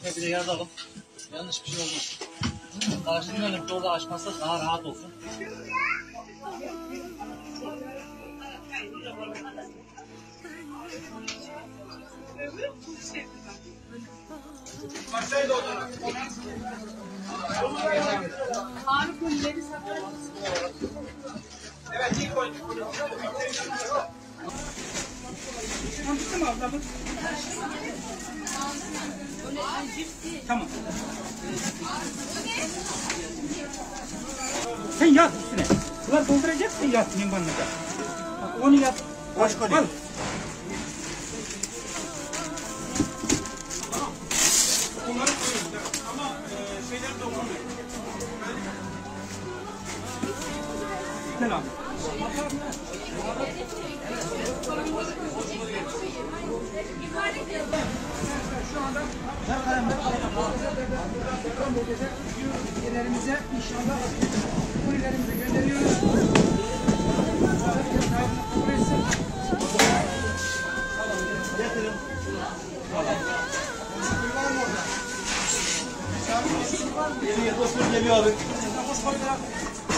Bir de yazalım. Yanlış bir şey olmaz. Karıştırmayalım ki orada açması daha rahat olsun. Kaçtaydı o dönem? Ağrı kolileri saklar. Evet, ilk oyuncu. Bitti mi ablamız? Tamam. Sen yat üstüne. Bunlar dolduracak, sen yat limbanına. Bak onu yat. Kaç koli? Al. Bunları koyuyoruz ama şeyleri dokunmuyor. Selam. Şu anda ülkelerimize inşallah kurilerimize gönderiyoruz. Kabul etsin. Getirin. Yeni otur geliyor abi. Hoş geldin.